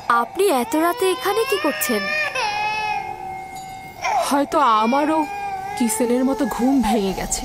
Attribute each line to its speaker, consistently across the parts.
Speaker 1: আপনি এত রাতে এখানে কি করছেন?
Speaker 2: হয়তো আমারও কিসেনের মতো ঘুম ভেঙে গেছে।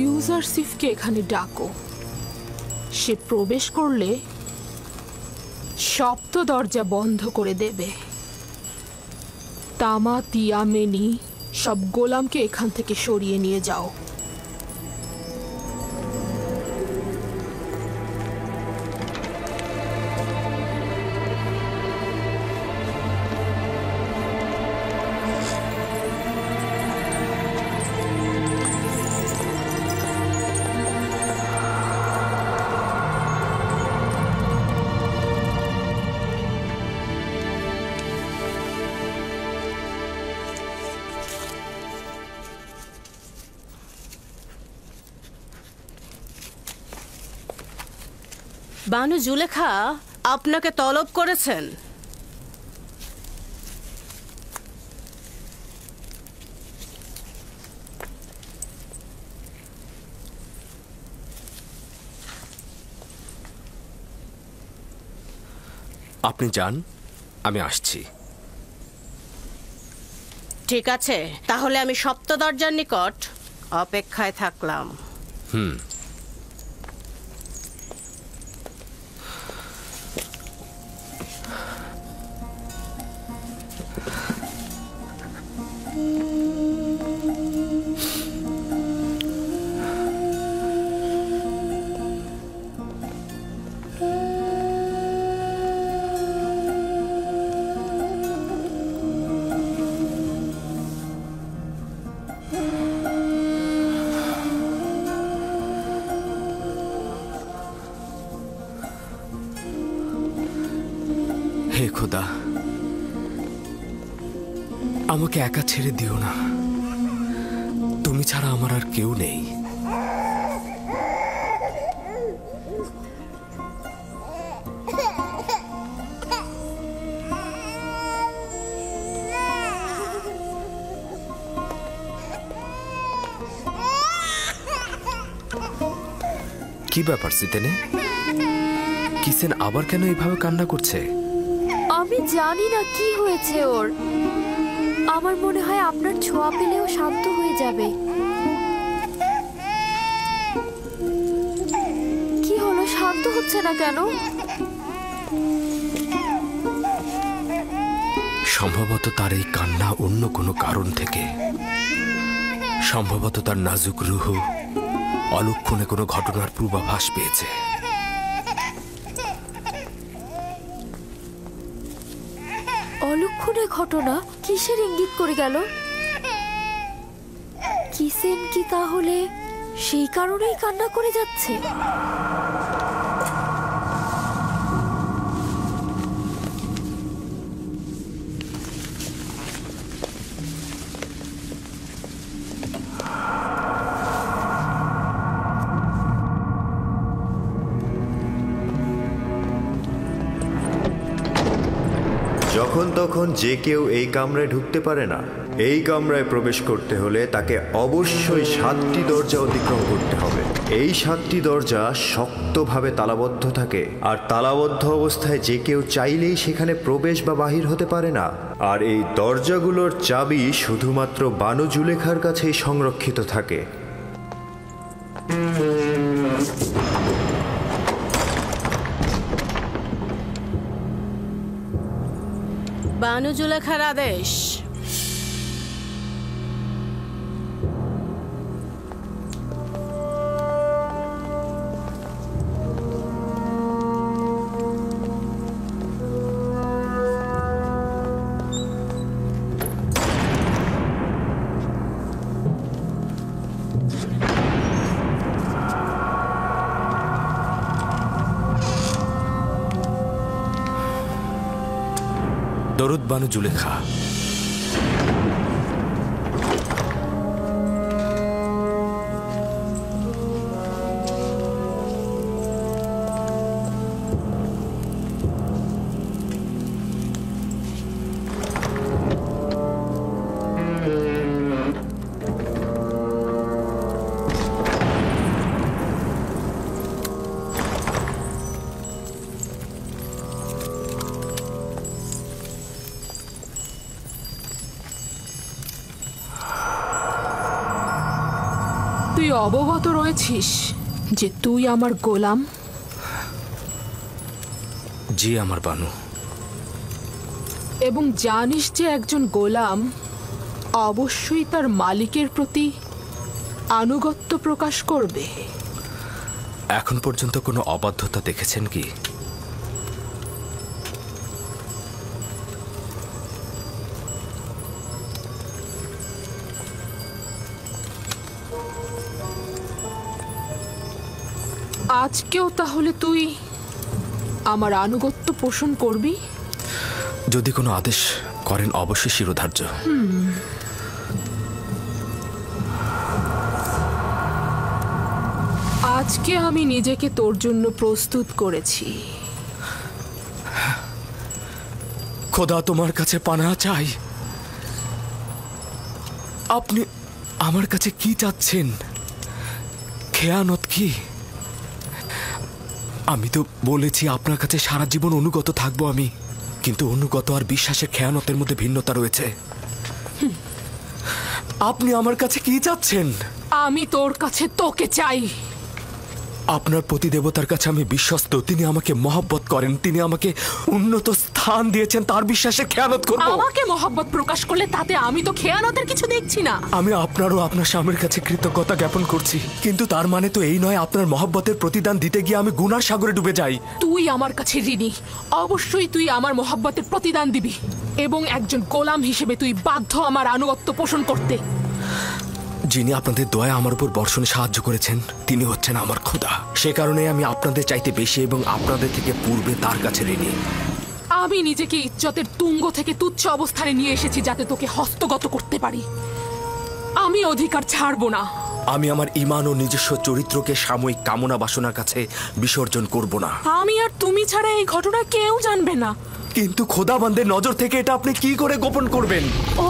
Speaker 2: ইউজারশিফকে এখানে ডাকো। সে প্রবেশ করলে সপ্ত দরজা বন্ধ করে দেবে। তামা, তিয়া, মেনি সব গোলামকে এখান থেকে সরিয়ে নিয়ে যাও।
Speaker 3: বানু জুলেখা আপনাকে তলব করেছেন।
Speaker 4: আপনি যান, আমি আসছি।
Speaker 3: ঠিক আছে, তাহলে আমি সপ্ত দরজার নিকট অপেক্ষায় থাকলাম।
Speaker 4: হে খোদা, আমাকে একা ছেড়ে দিও না। তুমি ছাড়া আমার আর কেউ নেই। কি ব্যাপার সিতেনে? কিসেন আবার কেন এইভাবে কান্না করছে?
Speaker 1: আমি জানি না কি হয়েছে ওর। আমার মনে হয় আপনার ছোঁয়া পেলেও শান্ত হয়ে যাবে। কি হলো, শান্ত হচ্ছে না কেন?
Speaker 4: সম্ভবত তার এই কান্না অন্য কোনো কারণ থেকে। সম্ভবত তার নাজুক রুহ অলক্ষণে কোনো ঘটনার পূর্বাভাস পেয়েছে।
Speaker 1: অলক্ষণে ঘটনা? কিসের ইঙ্গিত করে গেল? কিসেন কি তাহলে সেই কারণেই কান্না করে যাচ্ছে?
Speaker 5: যখন তখন যে কেউ এই কামরায় ঢুকতে পারে না। এই কামরায় প্রবেশ করতে হলে তাকে অবশ্যই 7টি দরজা অতিক্রম করতে হবে। এই 7টি দরজা শক্তভাবে তালাবদ্ধ থাকে, আর তালাবদ্ধ অবস্থায় যে কেউ চাইলেই সেখানে প্রবেশ বা বাহির হতে পারে না। আর এই দরজাগুলোর চাবি শুধুমাত্র বানু জুলেখার কাছেই সংরক্ষিত থাকে।
Speaker 3: বানু জুলেখার আদেশ।
Speaker 4: দরুদ বানু জুলেখা।
Speaker 2: তুই অবগত রয়েছিস যে তুই আমার গোলাম?
Speaker 4: জি আমার বানু।
Speaker 2: এবং জানিস যে একজন গোলাম অবশ্যই তার মালিকের প্রতি আনুগত্য প্রকাশ করবে।
Speaker 4: এখন পর্যন্ত কোনো অবাধ্যতা দেখেছেন কি?
Speaker 2: আজকেও তাহলে তুই আমার আনুগত্য পোষণ করবি?
Speaker 4: যদি কোনো আদেশ করেন অবশ্যই শিরোধার্য।
Speaker 2: আজকে আমি নিজেকে তোর জন্য প্রস্তুত করেছি।
Speaker 4: খোদা তোমার কাছে পানা চাই। আপনি আমার কাছে কি চাচ্ছেন? খেয়ানত কি? আমি তো বলেছি আপনার কাছে সারা জীবন অনুগত থাকবো আমি, কিন্তু অনুগত আর বিশ্বাসের খেয়ানতের মধ্যে ভিন্নতা রয়েছে। আপনি আমার কাছে কি চাচ্ছেন?
Speaker 2: আমি তোর কাছে তোকে চাই।
Speaker 4: আপনার প্রতি দেবতার কাছে আমি বিশ্বস্ত। তিনি আমাকে মহব্বত করেন, তিনি আমাকে উন্নত স্থান দিয়েছেন, তার বিশ্বাসের খেয়ানত করব।
Speaker 2: আমাকে মহব্বত প্রকাশ করলে তাতে আমি তো খেয়ানতের কিছু দেখছি না।
Speaker 4: আমি আপনারও আপনার স্বামীর কাছে কৃতজ্ঞতা জ্ঞাপন করছি, কিন্তু তার মানে তো এই নয় আপনার মহব্বতের প্রতিদান দিতে গিয়ে আমি গুনার সাগরে ডুবে যাই।
Speaker 2: তুই আমার কাছে ঋণী, অবশ্যই তুই আমার মহব্বতের প্রতিদান দিবি, এবং একজন গোলাম হিসেবে তুই বাধ্য আমার আনুগত্য পোষণ করতে।
Speaker 4: যিনি আপনাদের দয়া আমার উপর বর্ষণে সাহায্য করেছেন তিনি হচ্ছেন আমার খোদা। সে কারণে আমি আপনাদের চাইতে বেশি এবং আপনাদের থেকে পূর্বে তার কাছে ঋণী।
Speaker 2: আমি নিজেকে ইজ্জতের তুঙ্গ থেকে তুচ্ছ অবস্থানে নিয়ে এসেছি যাতে তোকে হস্তগত করতে পারি। আমি অধিকার ছাড়বো না।
Speaker 4: আমি আমার ঈমান ও নিজস্ব চরিত্রকে সাময়িক কামনা বাসনার কাছে বিসর্জন করব না।
Speaker 2: আমি আর তুমি ছাড়া এই ঘটনা কেউ জানবে না।
Speaker 4: কিন্তু খোদাবন্দের নজর থেকে এটা আপনি কি করে গোপন করবেন?
Speaker 2: ও,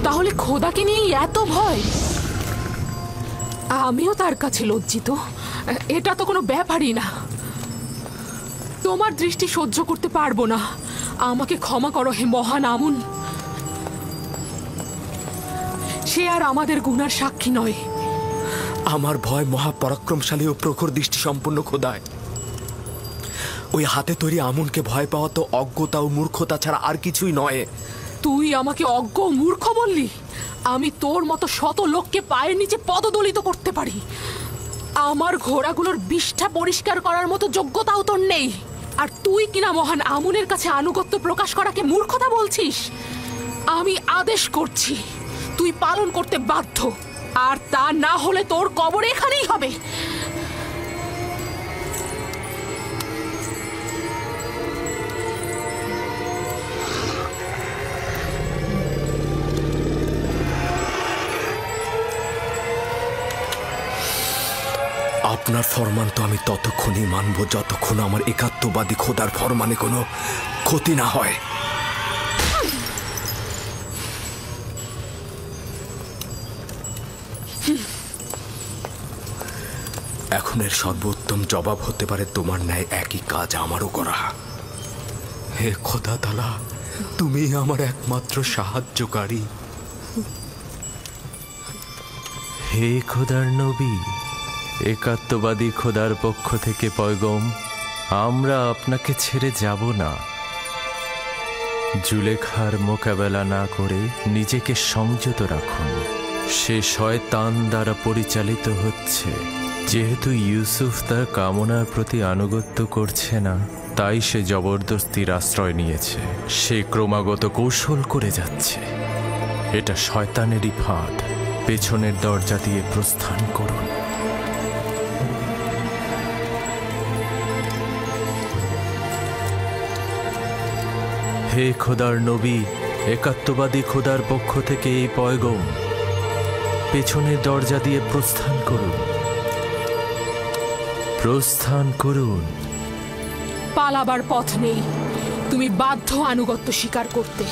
Speaker 2: তাহলে খোদাকে নিয়ে এত ভয়? আমিও তার কাছে লজ্জিত। এটা তো কোনো ব্যাপারই না। তোমার দৃষ্টি সহ্য করতে পারবো না। আমাকে ক্ষমা করো হে মহান আমুন। সে আর আমাদের গুনার সাক্ষী নয়।
Speaker 4: আমার ভয় মহাপরাক্রমশালী ও প্রখর দৃষ্টি সম্পন্ন খোদায়। ওই হাতে তৈরি আমুনকে ভয় পাওয়া তো অজ্ঞতা ও মূর্খতা ছাড়া আর কিছুই নয়।
Speaker 2: তুই আমাকে অজ্ঞ ও মূর্খ বললি? আমি তোর মতো শত লোককে পায়ের নিচে পদদলিত করতে পারি। আমার ঘোড়াগুলোর বিষ্ঠা পরিষ্কার করার মতো যোগ্যতাও তোর নেই, আর তুই কিনা মহান আমুনের কাছে আনুগত্য প্রকাশ করাকে মূর্খতা বলছিস? আমি আদেশ করছি, তুই পালন করতে বাধ্য, আর তা না হলে তোর কবর এখানেই হবে।
Speaker 4: আপনার ফরমান তো আমি ততক্ষণই মানব যতক্ষণ আমার একাত্মবাদী খোদার ফরমানে কোনো ক্ষতি না হয়। এখন খুনের সর্বোত্তম জবাব হতে পারে তোমার ন্যায় একই কাজ আমারও করা। হে খোদা তাআলা, তুমি আমার একমাত্র সাহায্যকারী।
Speaker 6: হে খোদার নবী, একাত্মবাদী খোদার পক্ষ থেকে পয়গম, আমরা আপনাকে ছেড়ে যাব না। জুলেখার মোকাবেলা না করে নিজেকে সংযত রাখুন। সে শয়তান দ্বারা পরিচালিত হচ্ছে। যেহেতু ইউসুফ তার কামনার প্রতি আনুগত্য করছে না, তাই সে জবরদস্তির আশ্রয় নিয়েছে। সে ক্রমাগত কৌশল করে যাচ্ছে। এটা শয়তানেরই ফাঁদ। পেছনের দরজা দিয়ে প্রস্থান করুন। হে খোদার নবী, একাত্মবাদী খোদার পক্ষ থেকে এই পয়গম, পেছনের দরজা দিয়ে প্রস্থান করুন। প্রস্থান করুন।
Speaker 2: পালাবার পথ নেই, তুমি বাধ্য আনুগত্য স্বীকার করতে।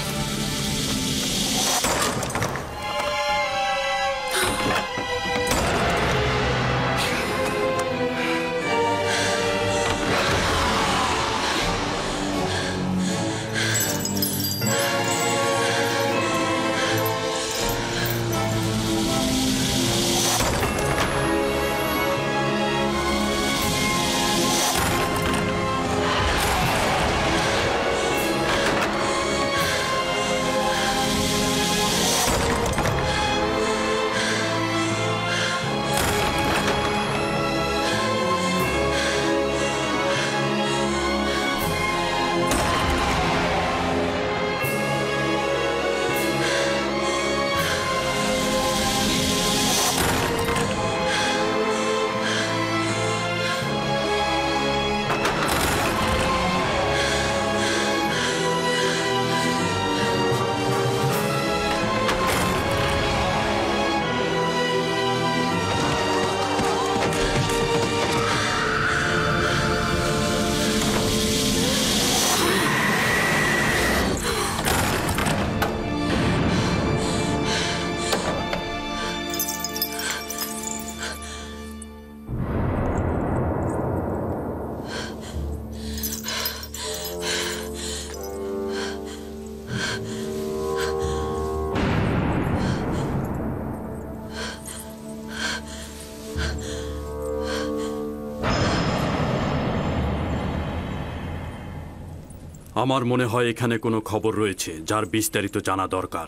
Speaker 7: আমার মনে হয় এখানে কোনো খবর রয়েছে যার বিস্তারিত জানা দরকার।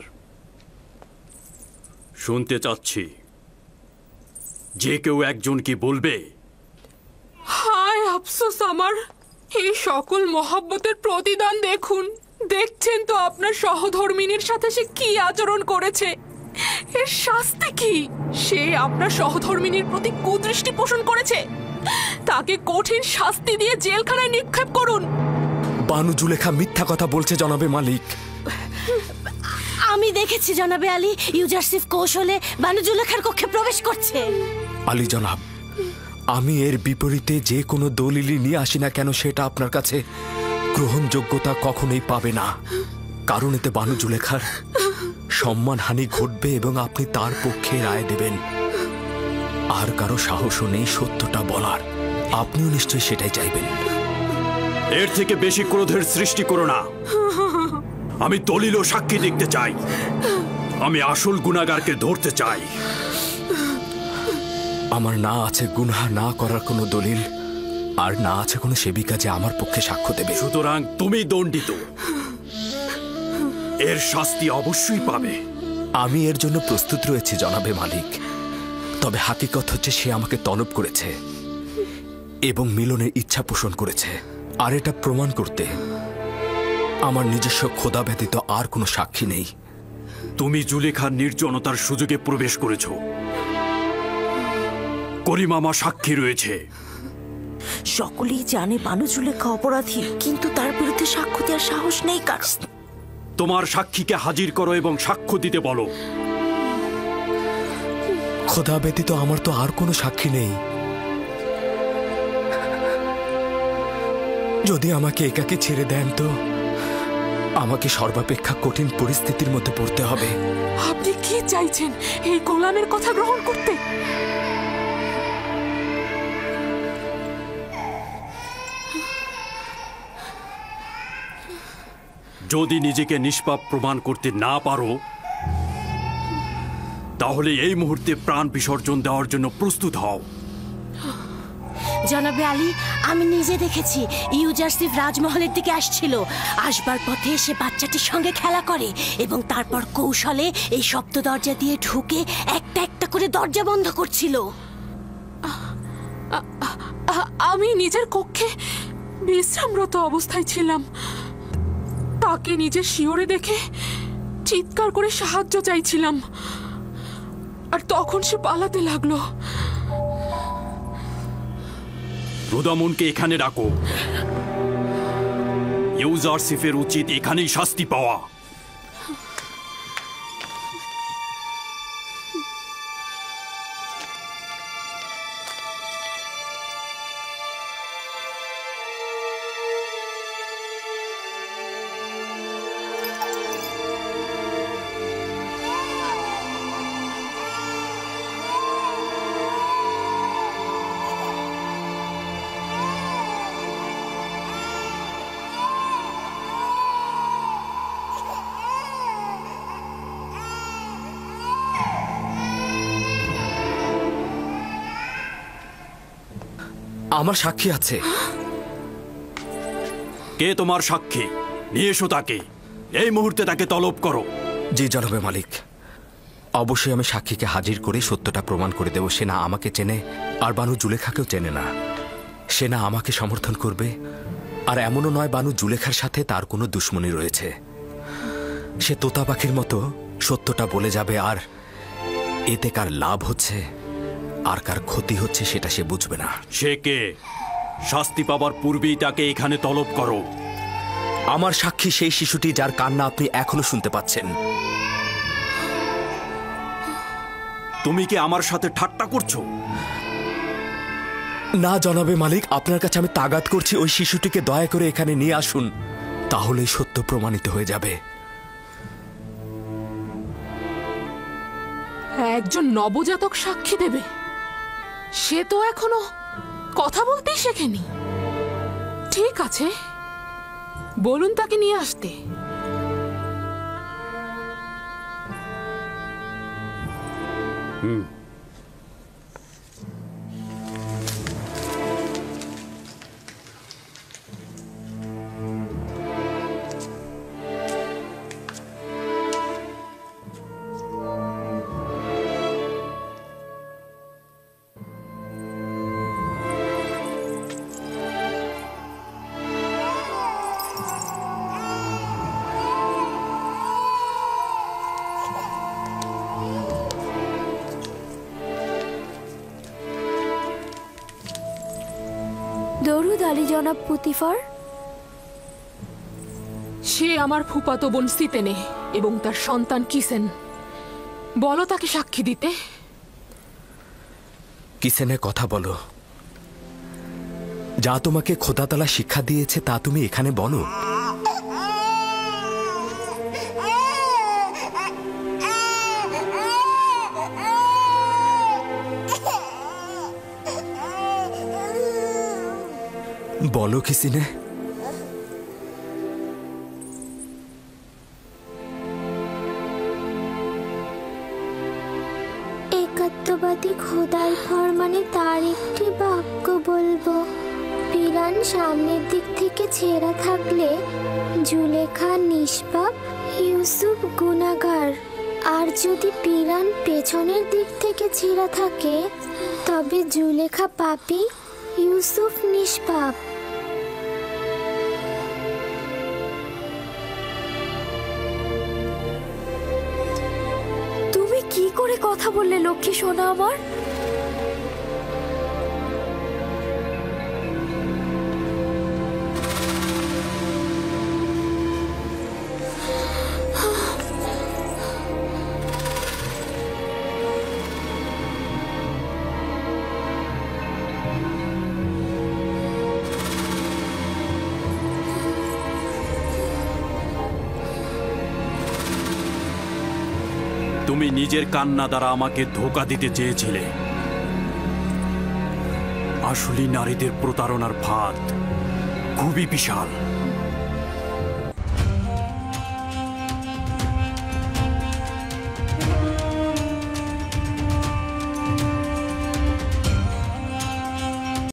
Speaker 7: শুনতে চাচ্ছি, যে কেউ একজন কি বলবে?
Speaker 2: হায় আফসোস আমার, এই সকল মহব্বতের প্রতিদান দেখুন। দেখছেন তো আপনার সহধর্মিনীর সাথে সে কি আচরণ করেছে। এর শাস্তি কি? সে আপনার সহধর্মিনীর প্রতি কুদৃষ্টি পোষণ করেছে। তাকে কঠিন শাস্তি দিয়ে জেলখানায় নিক্ষেপ করুন।
Speaker 4: বানু জুলেখা মিথ্যা কথা বলছে জনাবে মালিক।
Speaker 3: আমি দেখেছি জনাবে আলী, ইউজারসিফ কৌশলে বানু জুলেখার কক্ষে প্রবেশ করছে।
Speaker 4: আলী জনাব, আমি এর বিপরীতে যে কোনো দলিলই নিয়ে আসি না কেন, সেটা আপনার কাছে গ্রহণযোগ্যতা কখনোই পাবে না। কারণ এতে বানু জুলেখার সম্মানহানি ঘটবে এবং আপনি তার পক্ষে রায় দেবেন। আর কারো সাহসও নেই সত্যটা বলার। আপনিও নিশ্চয়ই সেটাই চাইবেন।
Speaker 7: এর থেকে বেশি ক্রোধের সৃষ্টি করো না। আমি দলিল ও সাক্ষী দেখতে চাই। আমি আসল গুনাহগারকে ধরতে চাই।
Speaker 4: আমার না আছে গুনাহ না করার কোনো দলিল, আর না আছে কোনো সেবিকা যে আমার পক্ষে সাক্ষ্য দেবে।
Speaker 7: সুতরাং তুমি দণ্ডিত। এর শাস্তি অবশ্যই পাবে।
Speaker 4: আমি এর জন্য প্রস্তুত রয়েছি জনাবে মালিক। তবে হাকিকত হচ্ছে সে আমাকে তলব করেছে এবং মিলনের ইচ্ছা পোষণ করেছে। আর এটা প্রমাণ করতে আমার নিজস্ব খোদা ব্যতীত আর কোনো সাক্ষী নেই।
Speaker 7: তুমি জুলেখার নির্জনতার সুযোগে প্রবেশ করেছ। করিমামা সাক্ষী রয়েছে।
Speaker 8: সকলেই জানে বানু জুলেখা অপরাধী, কিন্তু তার বিরুদ্ধে সাক্ষ্য দেওয়ার সাহস নেই কারো।
Speaker 7: তোমার সাক্ষীকে হাজির করো এবং সাক্ষ্য দিতে বলো।
Speaker 4: খোদা ব্যতীত আমার তো আর কোনো সাক্ষী নেই। যদি আমাকে একাকে ছেড়ে দেন তো আমাকে সর্বাপেক্ষা কঠিন পরিস্থিতির মধ্যে পড়তে হবে।
Speaker 2: আপনি কি চাইছেন, এই গোলামের কথা গ্রহণ করতে?
Speaker 7: যদি নিজেকে নিষ্পাপ প্রমাণ করতে না পারো তাহলে এই মুহূর্তে প্রাণ বিসর্জন দেওয়ার জন্য প্রস্তুত হও।
Speaker 3: জনাবে আলী, আমি নিজে দেখেছি ইউজারসিফ রাজমহলের দিকে আসছিল। আসবার পথে সে বাচ্চাটির সঙ্গে খেলা করে এবং তারপর কৌশলে এই সপ্ত দরজা দিয়ে ঢুকে একটা একটা করে দরজা বন্ধ করছিল।
Speaker 2: আমি নিজের কক্ষে বিশ্রামরত অবস্থায় ছিলাম। তাকে নিজের শিয়রে দেখে চিৎকার করে সাহায্য চাইছিলাম, আর তখন সে পালাতে লাগলো।
Speaker 7: রুদামনকে এখানে ডাকো। ইউজারসিফের উচিত এখানেই শাস্তি পাওয়া।
Speaker 4: আমার সাক্ষী আছে।
Speaker 7: কে তোমার সাক্ষী? নিয়ে এসো তাকে, এই মুহূর্তে তাকে তলব করো।
Speaker 4: জি জনাবে মালিক, অবশ্যই আমি সাক্ষীকে হাজির করে সত্যটা প্রমাণ করে দেব। সে না আমাকে চেনে, আর বানু জুলেখাকেও চেনে না। সে না আমাকে সমর্থন করবে, আর এমনও নয় বানু জুলেখার সাথে তার কোনো দুশ্মনী রয়েছে। সে তোতা পাখির মতো সত্যটা বলে যাবে, আর এতে কার লাভ হচ্ছে আর কার ক্ষতি হচ্ছে সেটা সে বুঝবে না।
Speaker 7: সে কে? শাস্তি পাবার পূর্বেই তাকে এখানে তলব করো।
Speaker 4: আমার সাক্ষী সেই শিশুটি যার কান্না আপনি এখনো শুনতে পাচ্ছেন।
Speaker 7: তুমি কি আমার সাথে ঠাট্টা করছো?
Speaker 4: না জনাবে মালিক, আপনার কাছে আমি তাগাদ করছি, ওই শিশুটিকে দয়া করে এখানে নিয়ে আসুন, তাহলেই সত্য প্রমাণিত হয়ে যাবে।
Speaker 2: একজন নবজাতক সাক্ষী দেবে? সে তো এখনো কথা বলতেই শেখেনি। ঠিক আছে, বলুন তাকে নিয়ে আসতে।
Speaker 1: দরুদ আলী জনাব পুতিফার।
Speaker 2: সে আমার ফুফাতো বোন সিতেনে এবং তার সন্তান কিসেন। বলো তাকে সাক্ষী দিতে।
Speaker 4: কিসেনের কথা বলো। যা তোমাকে খোদাতালা শিক্ষা দিয়েছে তা তুমি এখানে বলো। বলো কিসিনে।
Speaker 9: একাত্মবাদী খোদার ফরমানে তার একটি বাক্য বলবো। পিরান সামনের দিক থেকে ছেঁড়া থাকলে জুলেখা নিষ্পাপ, ইউসুফ গুনাহগার। আর যদি পিরান পেছনের দিক থেকে ছেঁড়া থাকে তবে জুলেখা পাপী, ইউসুফ নিষ্পাপ।
Speaker 1: তুমি কি করে কথা বললে লক্ষ্মী সোনা আমার?
Speaker 7: তুমি নিজের কান্না দ্বারা আমাকে ধোঁকা দিতে চেয়েছিলে। আসলে নারীদের প্রতারণার ফাঁদ খুবই বিশাল।